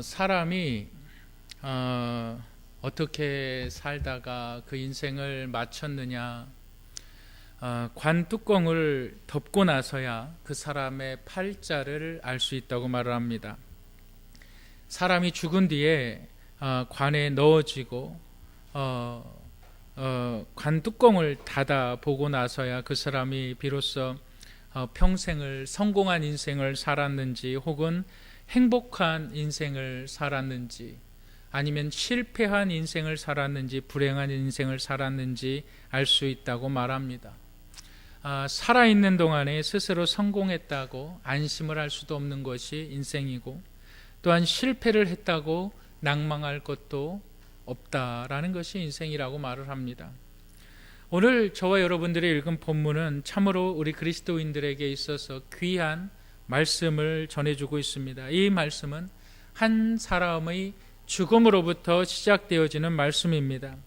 사람이 어떻게 살다가 그 인생을 마쳤느냐, 관 뚜껑을 덮고 나서야 그 사람의 팔자를 알 수 있다고 말을 합니다. 사람이 죽은 뒤에 관에 넣어지고 관 뚜껑을 닫아 보고 나서야 그 사람이 비로소 평생을 성공한 인생을 살았는지 혹은 행복한 인생을 살았는지 아니면 실패한 인생을 살았는지 불행한 인생을 살았는지 알 수 있다고 말합니다. 살아있는 동안에 스스로 성공했다고 안심을 할 수도 없는 것이 인생이고, 또한 실패를 했다고 낭망할 것도 없다라는 것이 인생이라고 말을 합니다. 오늘 저와 여러분들이 읽은 본문은 참으로 우리 그리스도인들에게 있어서 귀한 말씀을 전해주고 있습니다. 이 말씀은 한 사람의 죽음으로부터 시작되어지는 말씀입니다.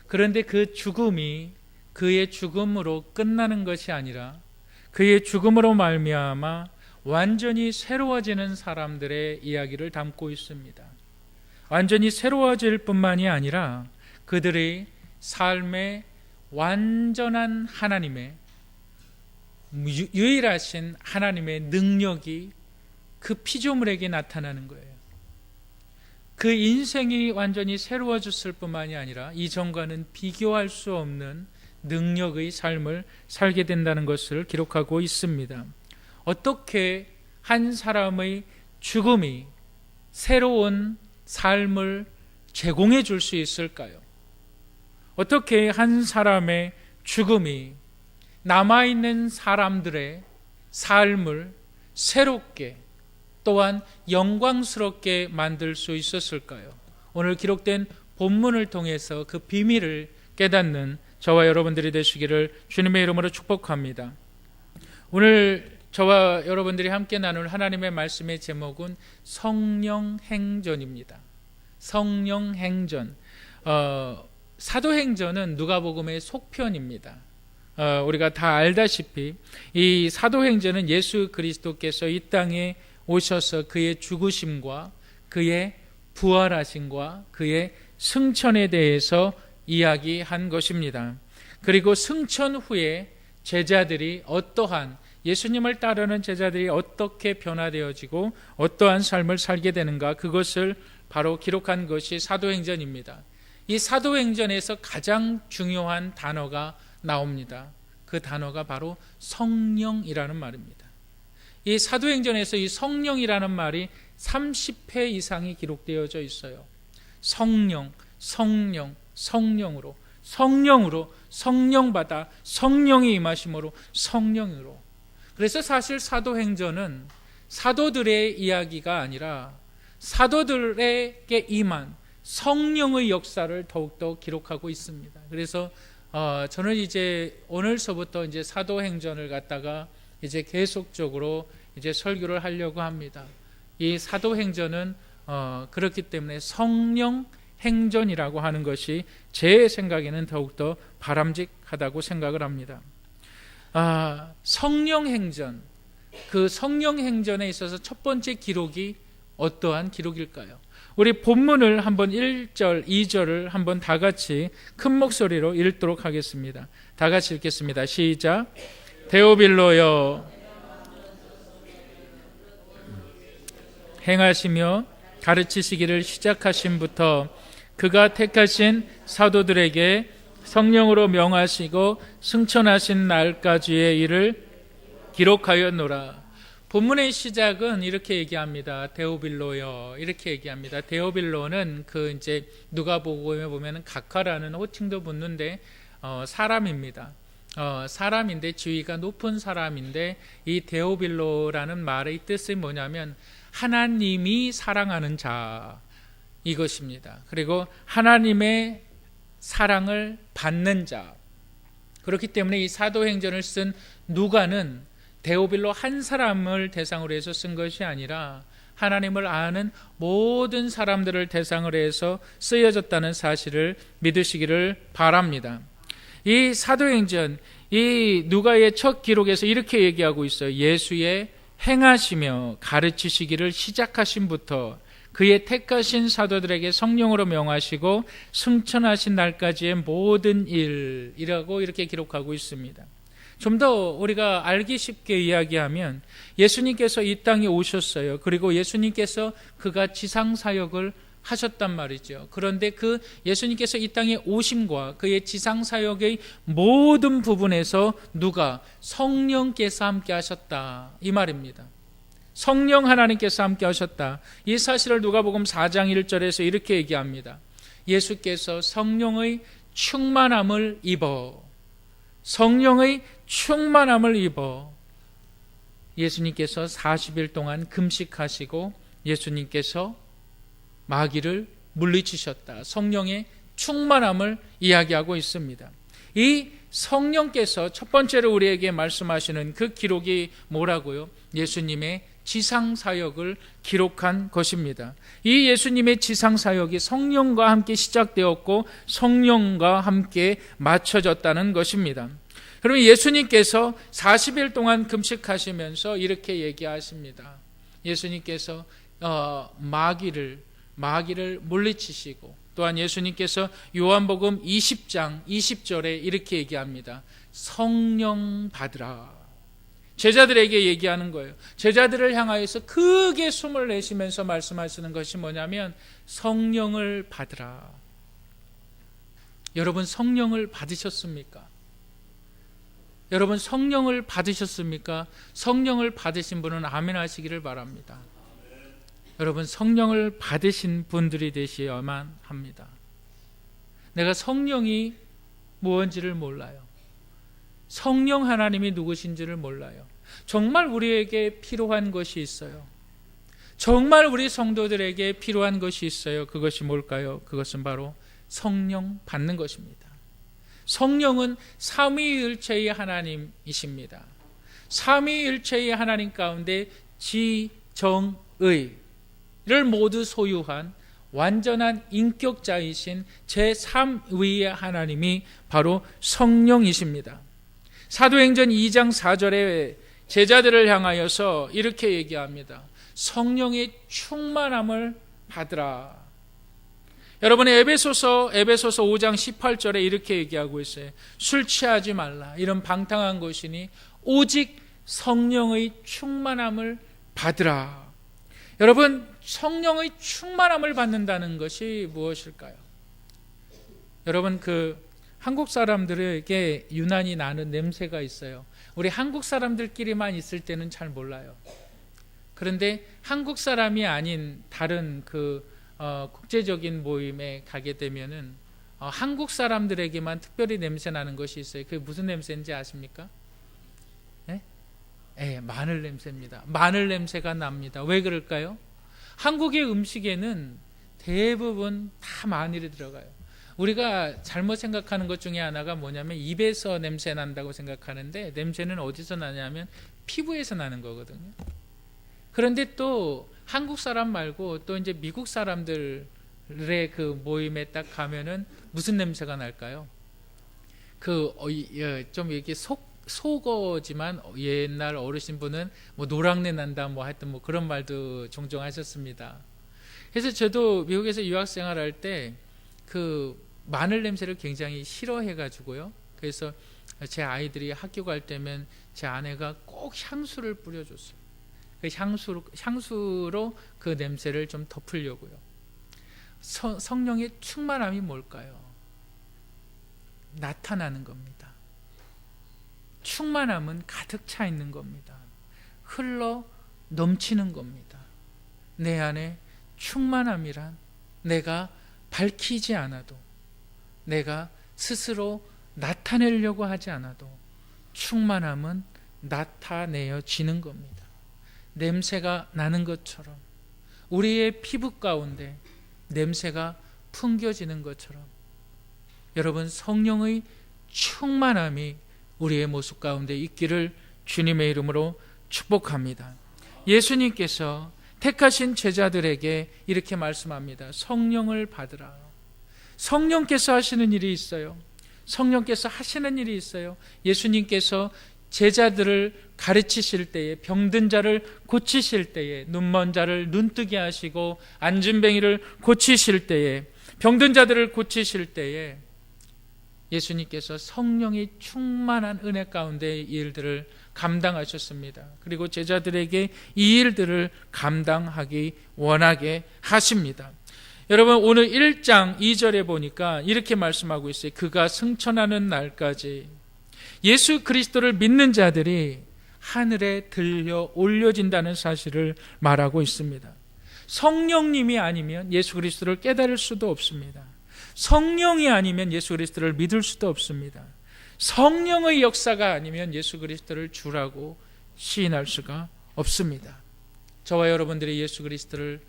그런데 그 죽음이 그의 죽음으로 끝나는 것이 아니라 그의 죽음으로 말미암아 완전히 새로워지는 사람들의 이야기를 담고 있습니다. 완전히 새로워질 뿐만이 아니라 그들의 삶의 완전한 하나님의 유일하신 하나님의 능력이 그 피조물에게 나타나는 거예요. 그 인생이 완전히 새로워졌을 뿐만이 아니라 이전과는 비교할 수 없는 능력의 삶을 살게 된다는 것을 기록하고 있습니다. 어떻게 한 사람의 죽음이 새로운 삶을 제공해 줄 수 있을까요? 어떻게 한 사람의 죽음이 남아있는 사람들의 삶을 새롭게 또한 영광스럽게 만들 수 있었을까요? 오늘 기록된 본문을 통해서 그 비밀을 깨닫는 저와 여러분들이 되시기를 주님의 이름으로 축복합니다. 오늘 저와 여러분들이 함께 나눌 하나님의 말씀의 제목은 성령행전입니다. 성령행전. 사도행전은 누가복음의 속편입니다. 우리가 다 알다시피 이 사도행전은 예수 그리스도께서 이 땅에 오셔서 그의 죽으심과 그의 부활하심과 그의 승천에 대해서 이야기한 것입니다. 그리고 승천 후에 제자들이 어떠한 예수님을 따르는 제자들이 어떻게 변화되어지고 어떠한 삶을 살게 되는가, 그것을 바로 기록한 것이 사도행전입니다. 이 사도행전에서 가장 중요한 단어가 나옵니다. 그 단어가 바로 성령이라는 말입니다. 이 사도행전에서 이 성령이라는 말이 30회 이상이 기록되어져 있어요. 성령, 성령, 성령으로, 성령으로, 성령받아, 성령이 임하심으로, 성령으로. 그래서 사실 사도행전은 사도들의 이야기가 아니라 사도들에게 임한 성령의 역사를 더욱더 기록하고 있습니다. 그래서 저는 이제 오늘서부터 이제 사도행전을 갖다가 이제 계속적으로 이제 설교를 하려고 합니다. 이 사도행전은 그렇기 때문에 성령행전이라고 하는 것이 제 생각에는 더욱더 바람직하다고 생각을 합니다. 성령행전, 그 성령행전에 있어서 첫 번째 기록이 어떠한 기록일까요? 우리 본문을 한번 1절, 2절을 한번 다 같이 큰 목소리로 읽도록 하겠습니다. 다 같이 읽겠습니다. 시작. 데오빌로여, 행하시며 가르치시기를 시작하심부터 그가 택하신 사도들에게 성령으로 명하시고 승천하신 날까지의 일을 기록하였노라. 본문의 시작은 이렇게 얘기합니다. 데오빌로여, 이렇게 얘기합니다. 데오빌로는 그 이제 누가복음에 보면은 각하라는 호칭도 붙는데 사람입니다. 사람인데 지위가 높은 사람인데, 이 데오빌로라는 말의 뜻이 뭐냐면 하나님이 사랑하는 자, 이것입니다. 그리고 하나님의 사랑을 받는 자. 그렇기 때문에 이 사도행전을 쓴 누가는 데오빌로 한 사람을 대상으로 해서 쓴 것이 아니라 하나님을 아는 모든 사람들을 대상으로 해서 쓰여졌다는 사실을 믿으시기를 바랍니다. 이 사도행전, 이 누가의 첫 기록에서 이렇게 얘기하고 있어요. 예수의 행하시며 가르치시기를 시작하심부터 그의 택하신 사도들에게 성령으로 명하시고 승천하신 날까지의 모든 일이라고 이렇게 기록하고 있습니다. 좀 더 우리가 알기 쉽게 이야기하면 예수님께서 이 땅에 오셨어요. 그리고 예수님께서 그가 지상사역을 하셨단 말이죠. 그런데 그 예수님께서 이 땅에 오심과 그의 지상사역의 모든 부분에서 누가? 성령께서 함께 하셨다, 이 말입니다. 성령 하나님께서 함께 하셨다. 이 사실을 누가복음 4장 1절에서 이렇게 얘기합니다. 예수께서 성령의 충만함을 입어, 성령의 충만함을 입어 예수님께서 40일 동안 금식하시고 예수님께서 마귀를 물리치셨다. 성령의 충만함을 이야기하고 있습니다. 이 성령께서 첫 번째로 우리에게 말씀하시는 그 기록이 뭐라고요? 예수님의 지상사역을 기록한 것입니다. 이 예수님의 지상사역이 성령과 함께 시작되었고 성령과 함께 맞춰졌다는 것입니다. 그러면 예수님께서 40일 동안 금식하시면서 이렇게 얘기하십니다. 예수님께서 마귀를 물리치시고, 또한 예수님께서 요한복음 20장 20절에 이렇게 얘기합니다. 성령 받으라. 제자들에게 얘기하는 거예요. 제자들을 향하여서 크게 숨을 내쉬면서 말씀하시는 것이 뭐냐면 성령을 받으라. 여러분, 성령을 받으셨습니까? 여러분, 성령을 받으셨습니까? 성령을 받으신 분은 아멘 하시기를 바랍니다. 여러분, 성령을 받으신 분들이 되셔야만 합니다. 내가 성령이 무엇인지를 몰라요. 성령 하나님이 누구신지를 몰라요. 정말 우리에게 필요한 것이 있어요. 정말 우리 성도들에게 필요한 것이 있어요. 그것이 뭘까요? 그것은 바로 성령 받는 것입니다. 성령은 삼위일체의 하나님이십니다. 삼위일체의 하나님 가운데 지정의 를 모두 소유한 완전한 인격자이신 제3위의 하나님이 바로 성령이십니다. 사도행전 2장 4절에 제자들을 향하여서 이렇게 얘기합니다. 성령의 충만함을 받으라. 여러분, 에베소서 5장 18절에 이렇게 얘기하고 있어요. 술 취하지 말라. 이런 방탕한 것이니 오직 성령의 충만함을 받으라. 여러분, 성령의 충만함을 받는다는 것이 무엇일까요? 여러분, 한국 사람들에게 유난히 나는 냄새가 있어요. 우리 한국 사람들끼리만 있을 때는 잘 몰라요. 그런데 한국 사람이 아닌 다른 국제적인 모임에 가게 되면은 한국 사람들에게만 특별히 냄새 나는 것이 있어요. 그게 무슨 냄새인지 아십니까? 마늘 냄새입니다. 마늘 냄새가 납니다. 왜 그럴까요? 한국의 음식에는 대부분 다 마늘이 들어가요. 우리가 잘못 생각하는 것 중에 하나가 뭐냐면 입에서 냄새 난다고 생각하는데 냄새는 어디서 나냐면 피부에서 나는 거거든요. 그런데 또 한국 사람 말고 또 이제 미국 사람들의 그 모임에 딱 가면은 무슨 냄새가 날까요? 좀 이렇게 속어지만 옛날 어르신분은 뭐 노랑내 난다 뭐 하여튼 뭐 그런 말도 종종 하셨습니다. 그래서 저도 미국에서 유학생활할 때 마늘 냄새를 굉장히 싫어해가지고요. 그래서 제 아이들이 학교 갈 때면 제 아내가 꼭 향수를 뿌려줬어요. 그 향수로 그 냄새를 좀 덮으려고요. 성령의 충만함이 뭘까요? 나타나는 겁니다. 충만함은 가득 차 있는 겁니다. 흘러 넘치는 겁니다. 내 안에 충만함이란 내가 밝히지 않아도, 내가 스스로 나타내려고 하지 않아도 충만함은 나타내어지는 겁니다. 냄새가 나는 것처럼, 우리의 피부 가운데 냄새가 풍겨지는 것처럼 여러분, 성령의 충만함이 우리의 모습 가운데 있기를 주님의 이름으로 축복합니다. 예수님께서 택하신 제자들에게 이렇게 말씀합니다. 성령을 받으라. 성령께서 하시는 일이 있어요. 성령께서 하시는 일이 있어요. 예수님께서 제자들을 가르치실 때에, 병든 자를 고치실 때에, 눈먼 자를 눈뜨게 하시고 안진뱅이를 고치실 때에, 병든 자들을 고치실 때에 예수님께서 성령이 충만한 은혜 가운데 이 일들을 감당하셨습니다. 그리고 제자들에게 이 일들을 감당하기 원하게 하십니다. 여러분, 오늘 1장 2절에 보니까 이렇게 말씀하고 있어요. 그가 승천하는 날까지 예수 그리스도를 믿는 자들이 하늘에 들려 올려진다는 사실을 말하고 있습니다. 성령님이 아니면 예수 그리스도를 깨달을 수도 없습니다. 성령이 아니면 예수 그리스도를 믿을 수도 없습니다. 성령의 역사가 아니면 예수 그리스도를 주라고 시인할 수가 없습니다. 저와 여러분들이 예수 그리스도를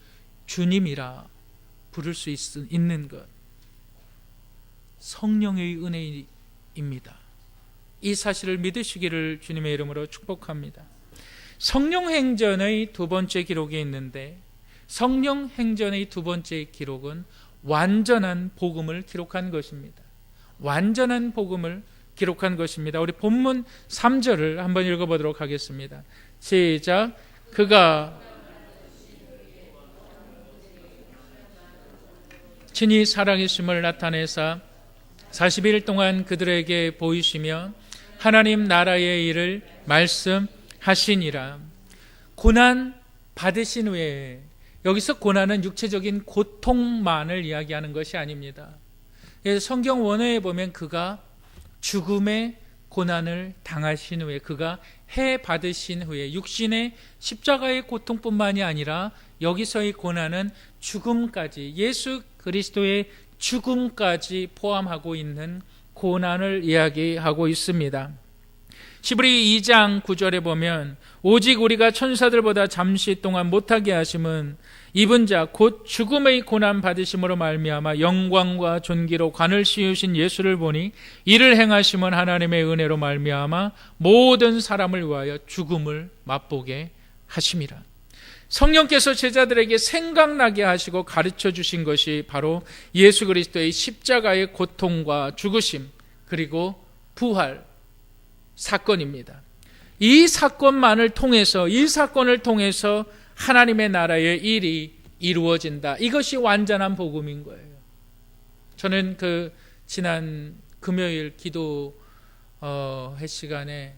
주님이라 부를 수 있는 것, 성령의 은혜입니다. 이 사실을 믿으시기를 주님의 이름으로 축복합니다. 성령행전의 두 번째 기록이 있는데, 성령행전의 두 번째 기록은 완전한 복음을 기록한 것입니다. 완전한 복음을 기록한 것입니다. 우리 본문 3절을 한번 읽어보도록 하겠습니다. 시작. 그가 친히 살아계심을 나타내사 40일 동안 그들에게 보이시며 하나님 나라의 일을 말씀하시니라. 고난 받으신 후에, 여기서 고난은 육체적인 고통만을 이야기하는 것이 아닙니다. 성경 원어에 보면 그가 죽음의 고난을 당하신 후에, 그가 해 받으신 후에, 육신의 십자가의 고통뿐만이 아니라 여기서의 고난은 죽음까지, 예수 그리스도의 죽음까지 포함하고 있는 고난을 이야기하고 있습니다. 히브리 2장 9절에 보면 오직 우리가 천사들보다 잠시 동안 못하게 하심은 입은 자 곧 죽음의 고난 받으심으로 말미암아 영광과 존귀로 관을 씌우신 예수를 보니 이를 행하심은 하나님의 은혜로 말미암아 모든 사람을 위하여 죽음을 맛보게 하심이라. 성령께서 제자들에게 생각나게 하시고 가르쳐 주신 것이 바로 예수 그리스도의 십자가의 고통과 죽으심, 그리고 부활 사건입니다. 이 사건을 통해서 하나님의 나라의 일이 이루어진다. 이것이 완전한 복음인 거예요. 저는 지난 금요일 기도회 시간에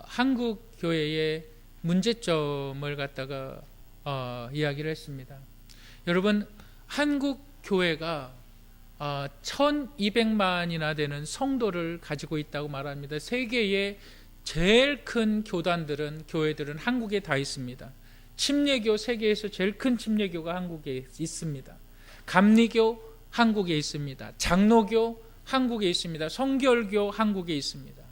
한국 교회의 문제점을 갖다가 이야기를 했습니다. 여러분, 한국 교회가 1200만이나 되는 성도를 가지고 있다고 말합니다. 세계의 제일 큰 교회들은 한국에 다 있습니다. 침례교, 세계에서 제일 큰 침례교가 한국에 있습니다. 감리교 한국에 있습니다. 장로교 한국에 있습니다. 성결교 한국에 있습니다.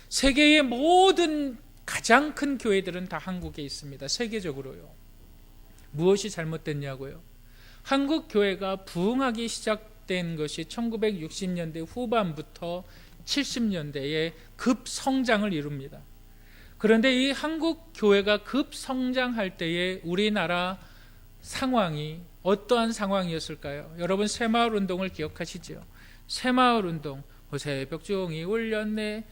세계의 모든 가장 큰 교회들은 다 한국에 있습니다. 세계적으로요. 무엇이 잘못됐냐고요? 한국 교회가 부흥하기 시작된 것이 1960년대 후반부터 70년대에 급성장을 이룹니다. 그런데 이 한국 교회가 급성장할 때에 우리나라 상황이 어떠한 상황이었을까요? 여러분, 새마을 운동을 기억하시죠? 새마을 운동, 새벽종이 울렸네,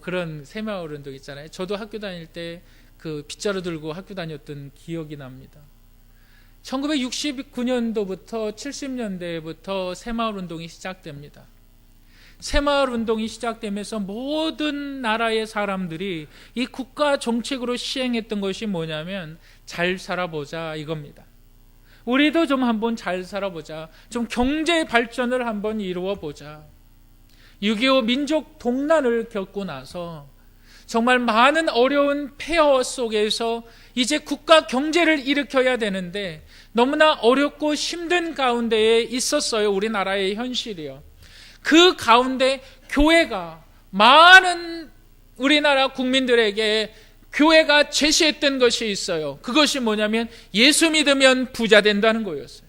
그런 새마을 운동 있잖아요. 저도 학교 다닐 때 그 빗자루 들고 학교 다녔던 기억이 납니다. 1969년도부터 70년대부터 새마을 운동이 시작됩니다. 새마을 운동이 시작되면서 모든 나라의 사람들이 이 국가 정책으로 시행했던 것이 뭐냐면 잘 살아보자 이겁니다. 우리도 좀 한번 잘 살아보자. 좀 경제 발전을 한번 이루어보자. 6.25 민족 동란을 겪고 나서 정말 많은 어려운 폐허 속에서 이제 국가 경제를 일으켜야 되는데 너무나 어렵고 힘든 가운데에 있었어요. 우리나라의 현실이요. 그 가운데 교회가, 많은 우리나라 국민들에게 교회가 제시했던 것이 있어요. 그것이 뭐냐면 예수 믿으면 부자 된다는 거였어요.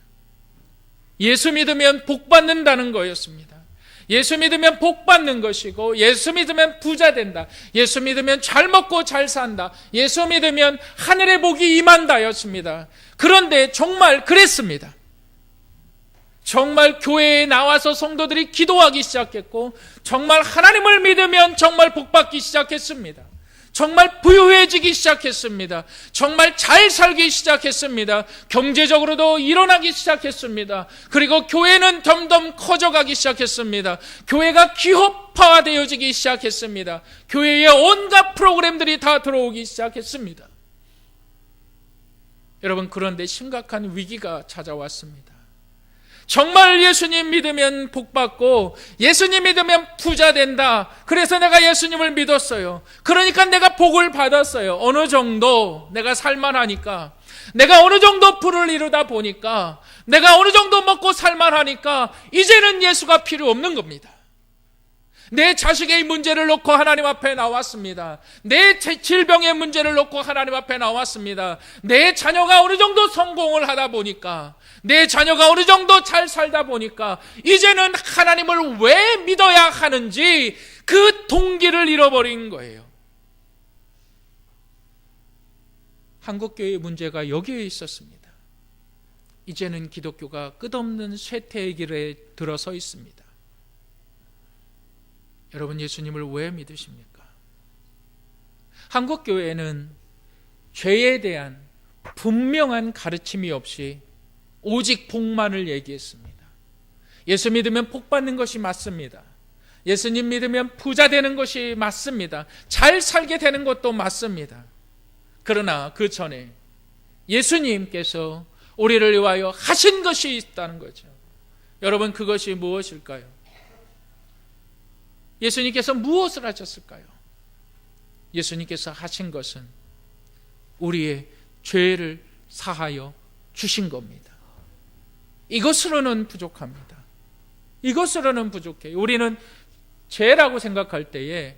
예수 믿으면 복 받는다는 거였습니다. 예수 믿으면 복 받는 것이고, 예수 믿으면 부자 된다. 예수 믿으면 잘 먹고 잘 산다. 예수 믿으면 하늘의 복이 임한다였습니다. 그런데 정말 그랬습니다. 정말 교회에 나와서 성도들이 기도하기 시작했고, 정말 하나님을 믿으면 정말 복받기 시작했습니다. 정말 부유해지기 시작했습니다. 정말 잘 살기 시작했습니다. 경제적으로도 일어나기 시작했습니다. 그리고 교회는 점점 커져가기 시작했습니다. 교회가 기업화되어지기 시작했습니다. 교회에 온갖 프로그램들이 다 들어오기 시작했습니다. 여러분, 그런데 심각한 위기가 찾아왔습니다. 정말 예수님 믿으면 복받고 예수님 믿으면 부자 된다. 그래서 내가 예수님을 믿었어요. 그러니까 내가 복을 받았어요. 어느 정도 내가 살만하니까, 내가 어느 정도 부를 이루다 보니까, 내가 어느 정도 먹고 살만하니까 이제는 예수가 필요 없는 겁니다. 내 자식의 문제를 놓고 하나님 앞에 나왔습니다. 내 질병의 문제를 놓고 하나님 앞에 나왔습니다. 내 자녀가 어느 정도 성공을 하다 보니까, 내 자녀가 어느 정도 잘 살다 보니까 이제는 하나님을 왜 믿어야 하는지 그 동기를 잃어버린 거예요. 한국교회의 문제가 여기에 있었습니다. 이제는 기독교가 끝없는 쇠퇴의 길에 들어서 있습니다. 여러분, 예수님을 왜 믿으십니까? 한국교회는 죄에 대한 분명한 가르침이 없이 오직 복만을 얘기했습니다. 예수 믿으면 복 받는 것이 맞습니다. 예수님 믿으면 부자 되는 것이 맞습니다. 잘 살게 되는 것도 맞습니다. 그러나 그 전에 예수님께서 우리를 위하여 하신 것이 있다는 거죠. 여러분, 그것이 무엇일까요? 예수님께서 무엇을 하셨을까요? 예수님께서 하신 것은 우리의 죄를 사하여 주신 겁니다. 이것으로는 부족합니다. 이것으로는 부족해요. 우리는 죄라고 생각할 때에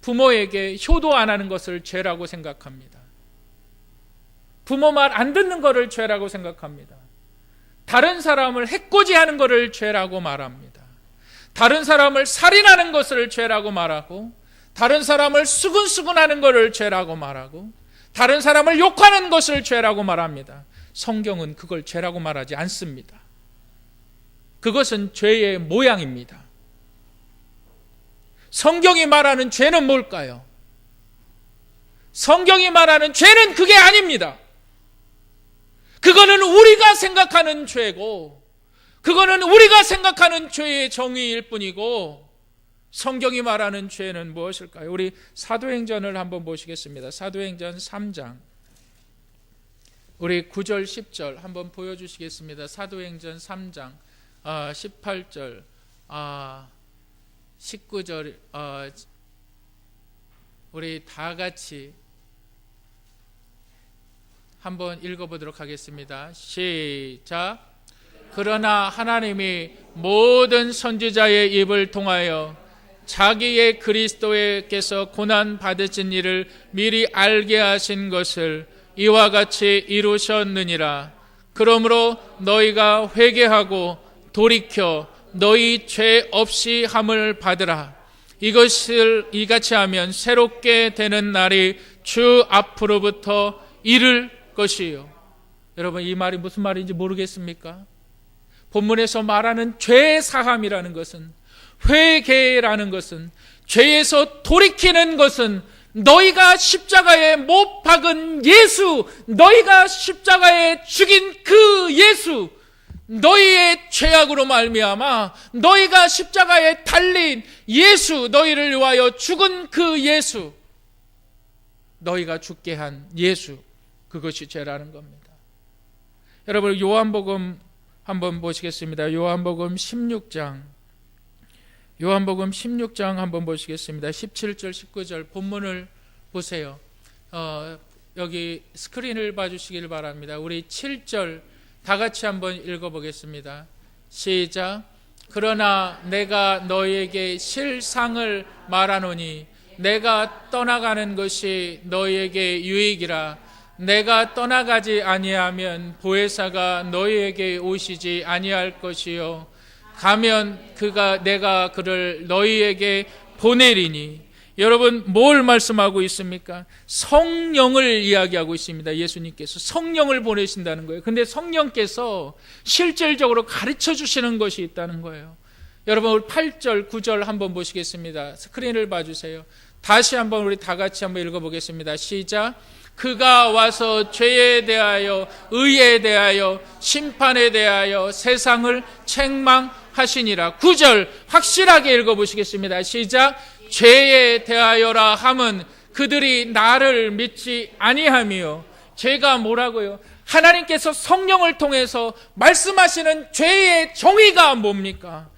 부모에게 효도 안 하는 것을 죄라고 생각합니다. 부모 말 안 듣는 것을 죄라고 생각합니다. 다른 사람을 해코지하는 것을 죄라고 말합니다. 다른 사람을 살인하는 것을 죄라고 말하고, 다른 사람을 수근수근하는 것을 죄라고 말하고, 다른 사람을 욕하는 것을 죄라고 말합니다. 성경은 그걸 죄라고 말하지 않습니다. 그것은 죄의 모양입니다. 성경이 말하는 죄는 뭘까요? 성경이 말하는 죄는 그게 아닙니다. 그거는 우리가 생각하는 죄고, 그거는 우리가 생각하는 죄의 정의일 뿐이고, 성경이 말하는 죄는 무엇일까요? 우리 사도행전을 한번 보시겠습니다. 사도행전 3장 우리 9절 10절 한번 보여주시겠습니다. 사도행전 3장 18절 19절 우리 다 같이 한번 읽어보도록 하겠습니다. 시작. 그러나 하나님이 모든 선지자의 입을 통하여 자기의 그리스도께서 고난 받으신 일을 미리 알게 하신 것을 이와 같이 이루셨느니라. 그러므로 너희가 회개하고 돌이켜 너희 죄 없이 함을 받으라. 이것을 이같이 하면 새롭게 되는 날이 주 앞으로부터 이를 것이요. 여러분, 이 말이 무슨 말인지 모르겠습니까? 본문에서 말하는 죄 사함이라는 것은, 회개라는 것은, 죄에서 돌이키는 것은 너희가 십자가에 못 박은 예수, 너희가 십자가에 죽인 그 예수, 너희의 죄악으로 말미암아 너희가 십자가에 달린 예수, 너희를 위하여 죽은 그 예수, 너희가 죽게 한 예수, 그것이 죄라는 겁니다. 여러분, 요한복음 한번 보시겠습니다. 요한복음 16장 한번 보시겠습니다. 17절 19절 본문을 보세요. 여기 스크린을 봐주시길 바랍니다. 우리 7절 다 같이 한번 읽어보겠습니다. 시작. 그러나 내가 너희에게 실상을 말하노니 내가 떠나가는 것이 너희에게 유익이라. 내가 떠나가지 아니하면 보혜사가 너희에게 오시지 아니할 것이요 가면 내가 그를 너희에게 보내리니 여러분, 뭘 말씀하고 있습니까? 성령을 이야기하고 있습니다. 예수님께서 성령을 보내신다는 거예요. 근데 성령께서 실질적으로 가르쳐 주시는 것이 있다는 거예요. 여러분, 우리 8절, 9절 한번 보시겠습니다. 스크린을 봐주세요. 다시 한번 우리 다 같이 한번 읽어보겠습니다. 시작. 그가 와서 죄에 대하여, 의에 대하여, 심판에 대하여 세상을 책망하시니라. 9절 확실하게 읽어보시겠습니다. 시작. 죄에 대하여라 함은 그들이 나를 믿지 아니하며. 죄가 뭐라고요? 하나님께서 성령을 통해서 말씀하시는 죄의 정의가 뭡니까?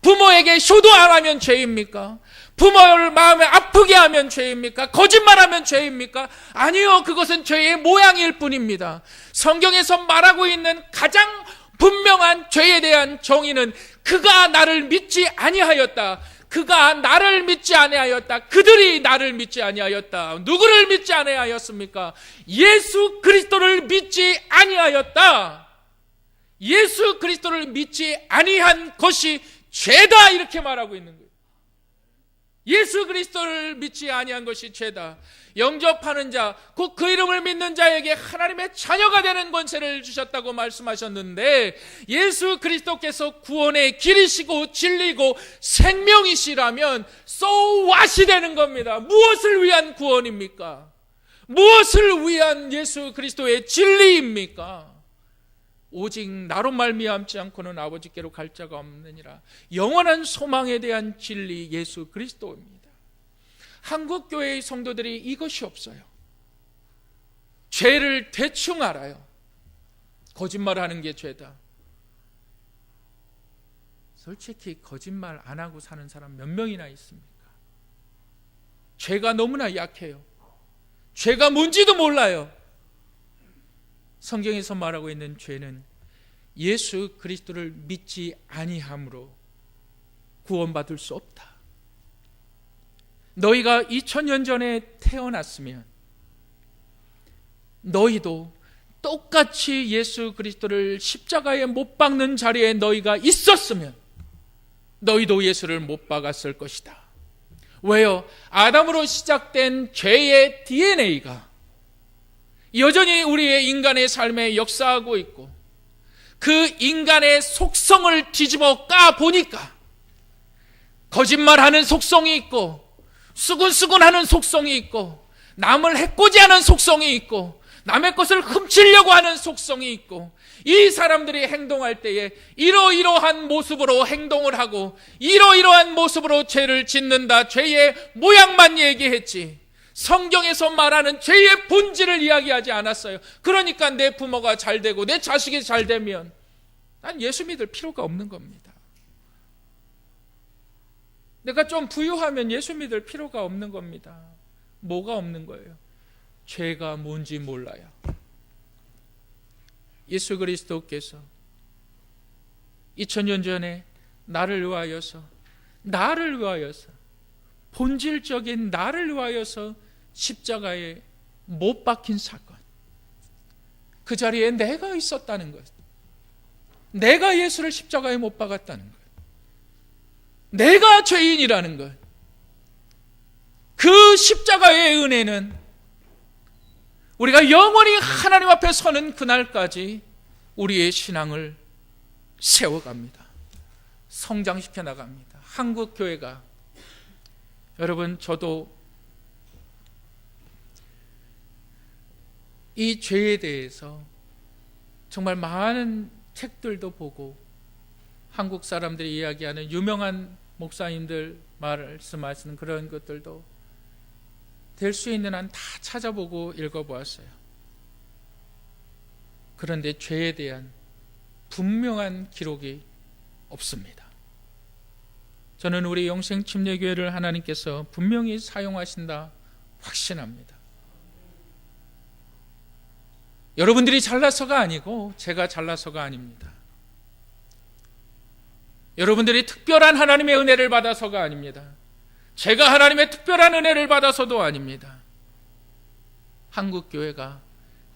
부모에게 효도 안 하면 죄입니까? 부모를 마음에 아프게 하면 죄입니까? 거짓말하면 죄입니까? 아니요, 그것은 죄의 모양일 뿐입니다. 성경에서 말하고 있는 가장 분명한 죄에 대한 정의는 그가 나를 믿지 아니하였다. 그가 나를 믿지 아니하였다. 그들이 나를 믿지 아니하였다. 누구를 믿지 아니하였습니까? 예수 그리스도를 믿지 아니하였다. 예수 그리스도를 믿지 아니한 것이 죄다, 이렇게 말하고 있는 거예요. 예수 그리스도를 믿지 아니한 것이 죄다. 영접하는 자, 곧 그 이름을 믿는 자에게 하나님의 자녀가 되는 권세를 주셨다고 말씀하셨는데, 예수 그리스도께서 구원의 길이시고 진리고 생명이시라면 so what이 되는 겁니다. 무엇을 위한 구원입니까? 무엇을 위한 예수 그리스도의 진리입니까? 오직 나로 말미암지 않고는 아버지께로 갈 자가 없느니라. 영원한 소망에 대한 진리, 예수 그리스도입니다. 한국 교회의 성도들이 이것이 없어요. 죄를 대충 알아요. 거짓말하는 게 죄다. 솔직히 거짓말 안 하고 사는 사람 몇 명이나 있습니까? 죄가 너무나 약해요. 죄가 뭔지도 몰라요. 성경에서 말하고 있는 죄는 예수 그리스도를 믿지 아니함으로 구원받을 수 없다. 너희가 2000년 전에 태어났으면 너희도 똑같이 예수 그리스도를 십자가에 못 박는 자리에 너희가 있었으면 너희도 예수를 못 박았을 것이다. 왜요? 아담으로 시작된 죄의 DNA가 여전히 우리의 인간의 삶에 역사하고 있고, 그 인간의 속성을 뒤집어 까 보니까 거짓말하는 속성이 있고, 수근수근하는 속성이 있고, 남을 해코지하는 속성이 있고, 남의 것을 훔치려고 하는 속성이 있고, 이 사람들이 행동할 때에 이러이러한 모습으로 행동을 하고 이러이러한 모습으로 죄를 짓는다. 죄의 모양만 얘기했지 성경에서 말하는 죄의 본질을 이야기하지 않았어요. 그러니까 내 부모가 잘 되고 내 자식이 잘 되면 난 예수 믿을 필요가 없는 겁니다. 내가 좀 부유하면 예수 믿을 필요가 없는 겁니다. 뭐가 없는 거예요? 죄가 뭔지 몰라요. 예수 그리스도께서 2000년 전에 나를 위하여서 본질적인 나를 위하여서 십자가에 못 박힌 사건, 그 자리에 내가 있었다는 것, 내가 예수를 십자가에 못 박았다는 것, 내가 죄인이라는 것, 그 십자가의 은혜는 우리가 영원히 하나님 앞에 서는 그날까지 우리의 신앙을 세워갑니다. 성장시켜 나갑니다. 한국 교회가, 여러분, 저도 이 죄에 대해서 정말 많은 책들도 보고 한국 사람들이 이야기하는 유명한 목사님들 말씀하시는 그런 것들도 될 수 있는 한 다 찾아보고 읽어보았어요. 그런데 죄에 대한 분명한 기록이 없습니다. 저는 우리 영생침례교회를 하나님께서 분명히 사용하신다 확신합니다. 여러분들이 잘나서가 아니고 제가 잘나서가 아닙니다. 여러분들이 특별한 하나님의 은혜를 받아서가 아닙니다. 제가 하나님의 특별한 은혜를 받아서도 아닙니다. 한국 교회가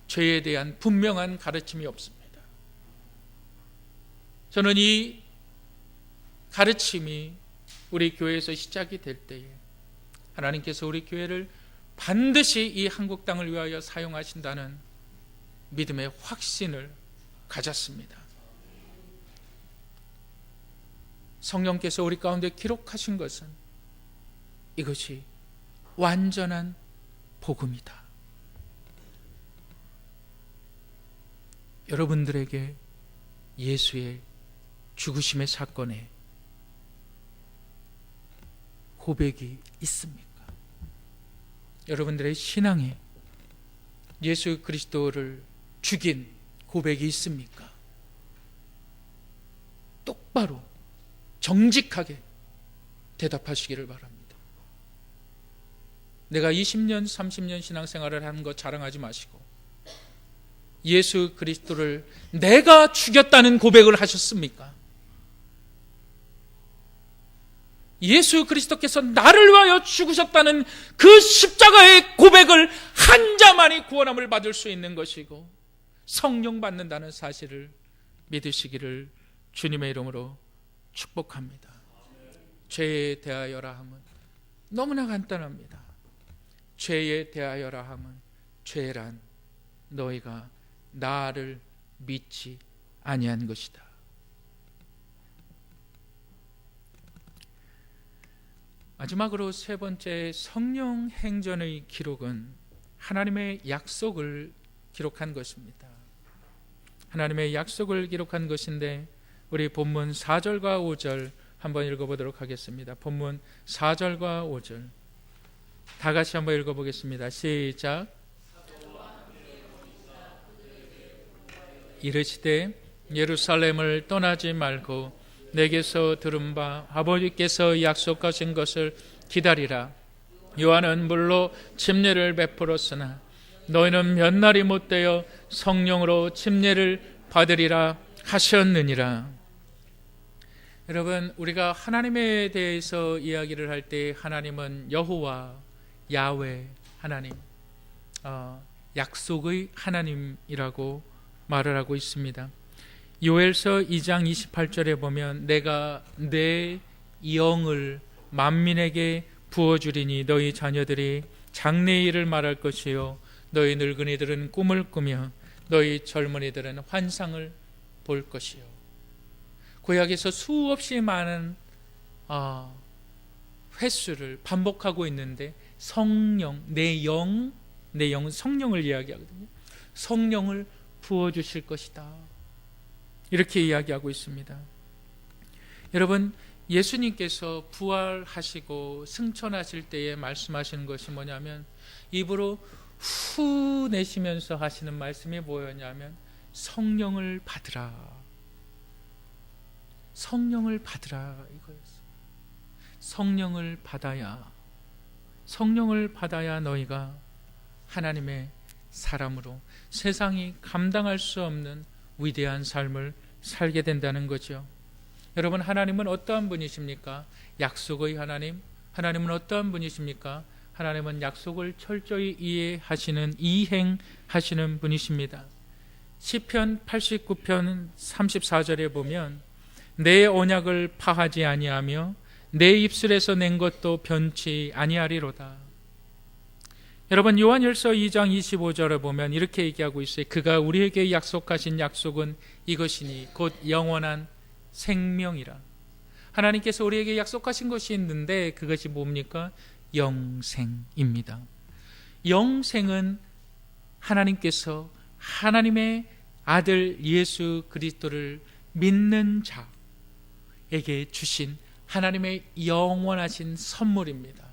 죄에 대한 분명한 가르침이 없습니다. 저는 이 가르침이 우리 교회에서 시작이 될 때에 하나님께서 우리 교회를 반드시 이 한국 땅을 위하여 사용하신다는 믿음의 확신을 가졌습니다. 성령께서 우리 가운데 기록하신 것은 이것이 완전한 복음이다. 여러분들에게 예수의 죽으심의 사건에 고백이 있습니까? 여러분들의 신앙에 예수 그리스도를 죽인 고백이 있습니까? 똑바로 정직하게 대답하시기를 바랍니다. 내가 20년, 30년 신앙생활을 하는 것 자랑하지 마시고 예수 그리스도를 내가 죽였다는 고백을 하셨습니까? 예수 그리스도께서 나를 위하여 죽으셨다는 그 십자가의 고백을 한 자만이 구원함을 받을 수 있는 것이고 성령 받는다는 사실을 믿으시기를 주님의 이름으로 축복합니다. 죄에 대하여라 함은 너무나 간단합니다. 죄에 대하여라 함은 죄란 너희가 나를 믿지 아니한 것이다. 마지막으로 세 번째, 성령 행전의 기록은 하나님의 약속을 기록한 것입니다. 하나님의 약속을 기록한 것인데 우리 본문 4절과 5절 한번 읽어보도록 하겠습니다. 본문 4절과 5절 다 같이 한번 읽어보겠습니다. 시작. 이르시되 예루살렘을 떠나지 말고 내게서 들은 바 아버지께서 약속하신 것을 기다리라. 요한은 물로 침례를 베풀었으나 너희는 몇 날이 못되어 성령으로 침례를 받으리라 하셨느니라. 여러분, 우리가 하나님에 대해서 이야기를 할 때 하나님은 여호와, 야훼 하나님, 약속의 하나님이라고 말을 하고 있습니다. 요엘서 2장 28절에 보면 내가 내 영을 만민에게 부어주리니 너희 자녀들이 장래의 일을 말할 것이요 너희 늙은이들은 꿈을 꾸며 너희 젊은이들은 환상을 볼 것이요. 구약에서 수없이 많은 횟수를 반복하고 있는데 성령, 내 영은 성령을 이야기하거든요. 성령을 부어주실 것이다, 이렇게 이야기하고 있습니다. 여러분, 예수님께서 부활하시고 승천하실 때에 말씀하시는 것이 뭐냐면 입으로 후 내쉬면서 하시는 말씀이 뭐였냐면 성령을 받으라, 성령을 받으라 이거였어요. 성령을 받아야 너희가 하나님의 사람으로 세상이 감당할 수 없는 위대한 삶을 살게 된다는 거죠. 여러분, 하나님은 어떠한 분이십니까? 약속의 하나님. 하나님은 어떠한 분이십니까? 하나님은 약속을 철저히 이행하시는 분이십니다. 시편 89편 34절에 보면 내 언약을 파하지 아니하며 내 입술에서 낸 것도 변치 아니하리로다. 여러분, 요한일서 2장 25절에 보면 이렇게 얘기하고 있어요. 그가 우리에게 약속하신 약속은 이것이니 곧 영원한 생명이라. 하나님께서 우리에게 약속하신 것이 있는데 그것이 뭡니까? 영생입니다. 영생은 하나님께서 하나님의 아들 예수 그리스도를 믿는 자에게 주신 하나님의 영원하신 선물입니다.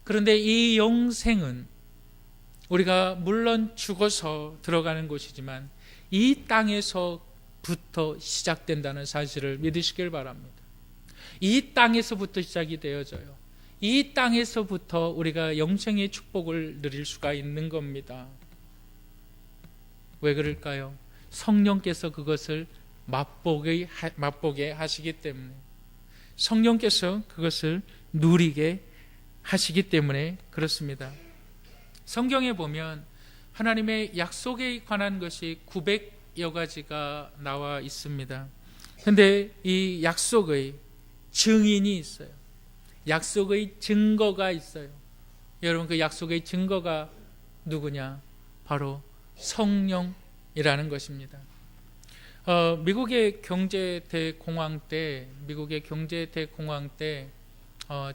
그런데 이 영생은 우리가 물론 죽어서 들어가는 곳이지만 이 땅에서부터 시작된다는 사실을 믿으시길 바랍니다. 이 땅에서부터 시작이 되어져요. 이 땅에서부터 우리가 영생의 축복을 누릴 수가 있는 겁니다. 왜 그럴까요? 성령께서 그것을 맛보게 하시기 때문에, 성령께서 그것을 누리게 하시기 때문에 그렇습니다. 성경에 보면 하나님의 약속에 관한 것이 900여 가지가 나와 있습니다. 그런데 이 약속의 증인이 있어요. 약속의 증거가 있어요. 여러분, 그 약속의 증거가 누구냐? 바로 성령이라는 것입니다. 미국의 경제 대공황 때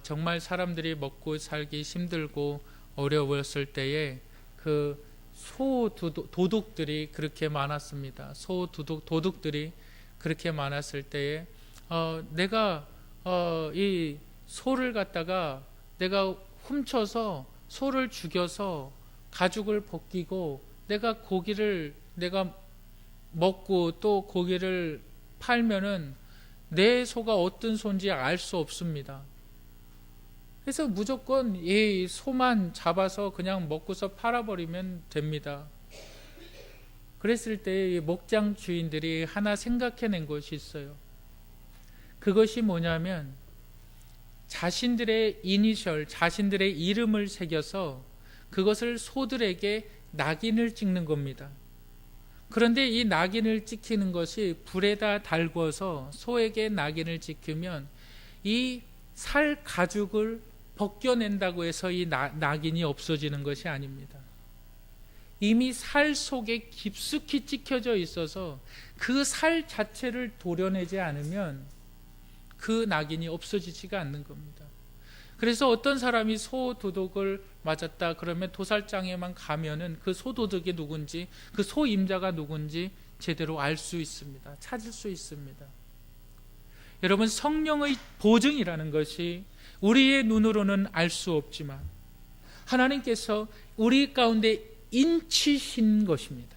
정말 사람들이 먹고 살기 힘들고 어려웠을 때에 그 도둑들이 그렇게 많았습니다. 도둑들이 그렇게 많았을 때에 내가 이 소를 갖다가 내가 훔쳐서 소를 죽여서 가죽을 벗기고 내가 고기를 내가 먹고 또 고기를 팔면은 내 소가 어떤 소인지 알 수 없습니다. 그래서 무조건 이 소만 잡아서 그냥 먹고서 팔아버리면 됩니다. 그랬을 때 목장 주인들이 하나 생각해낸 것이 있어요. 그것이 뭐냐면 자신들의 이니셜, 자신들의 이름을 새겨서 그것을 소들에게 낙인을 찍는 겁니다. 그런데 이 낙인을 찍히는 것이 불에다 달궈서 소에게 낙인을 찍히면 이 살 가죽을 벗겨낸다고 해서 이 낙인이 없어지는 것이 아닙니다. 이미 살 속에 깊숙이 찍혀져 있어서 그 살 자체를 도려내지 않으면 그 낙인이 없어지지가 않는 겁니다. 그래서 어떤 사람이 소도둑을 맞았다 그러면 도살장에만 가면은 그 소도둑이 누군지, 그 소임자가 누군지 제대로 알 수 있습니다. 찾을 수 있습니다. 여러분, 성령의 보증이라는 것이 우리의 눈으로는 알 수 없지만 하나님께서 우리 가운데 인치신 것입니다.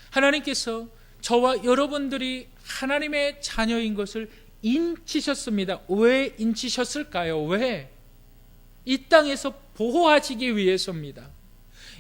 하나님께서 저와 여러분들이 하나님의 자녀인 것을 인치셨습니다. 왜 인치셨을까요? 왜? 이 땅에서 보호하시기 위해서입니다.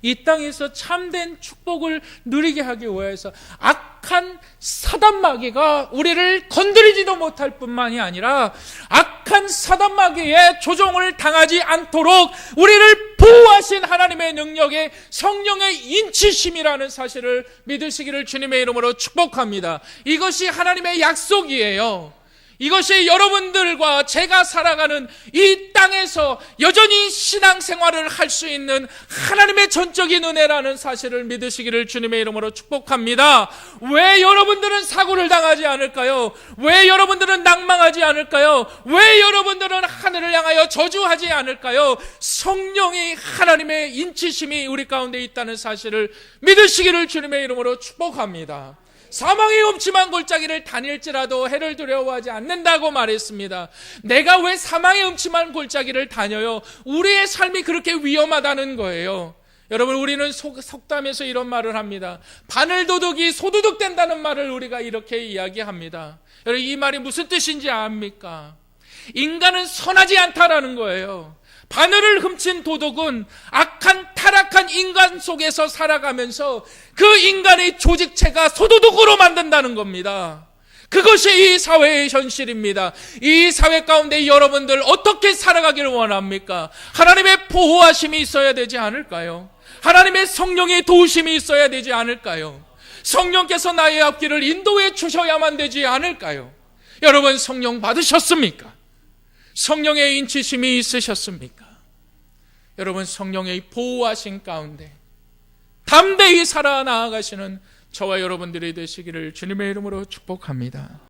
이 땅에서 참된 축복을 누리게 하기 위해서 악한 사단 마귀가 우리를 건드리지도 못할 뿐만이 아니라 악한 사단 마귀의 조종을 당하지 않도록 우리를 보호하신 하나님의 능력에 성령의 인치심이라는 사실을 믿으시기를 주님의 이름으로 축복합니다. 이것이 하나님의 약속이에요. 이것이 여러분들과 제가 살아가는 이 땅에서 여전히 신앙생활을 할 수 있는 하나님의 전적인 은혜라는 사실을 믿으시기를 주님의 이름으로 축복합니다. 왜 여러분들은 사고를 당하지 않을까요? 왜 여러분들은 낭망하지 않을까요? 왜 여러분들은 하늘을 향하여 저주하지 않을까요? 성령이 하나님의 인치심이 우리 가운데 있다는 사실을 믿으시기를 주님의 이름으로 축복합니다. 사망의 음침한 골짜기를 다닐지라도 해를 두려워하지 않는다고 말했습니다. 내가 왜 사망의 음침한 골짜기를 다녀요? 우리의 삶이 그렇게 위험하다는 거예요. 여러분, 우리는 속담에서 이런 말을 합니다. 바늘도둑이 소도둑 된다는 말을 우리가 이렇게 이야기합니다. 여러분, 이 말이 무슨 뜻인지 압니까? 인간은 선하지 않다라는 거예요. 바늘을 훔친 도둑은 악한 타락한 인간 속에서 살아가면서 그 인간의 조직체가 소도둑으로 만든다는 겁니다. 그것이 이 사회의 현실입니다. 이 사회 가운데 여러분들 어떻게 살아가기를 원합니까? 하나님의 보호하심이 있어야 되지 않을까요? 하나님의 성령의 도우심이 있어야 되지 않을까요? 성령께서 나의 앞길을 인도해 주셔야만 되지 않을까요? 여러분, 성령 받으셨습니까? 성령의 인치심이 있으셨습니까? 여러분, 성령의 보호하신 가운데 담대히 살아나가시는 저와 여러분들이 되시기를 주님의 이름으로 축복합니다.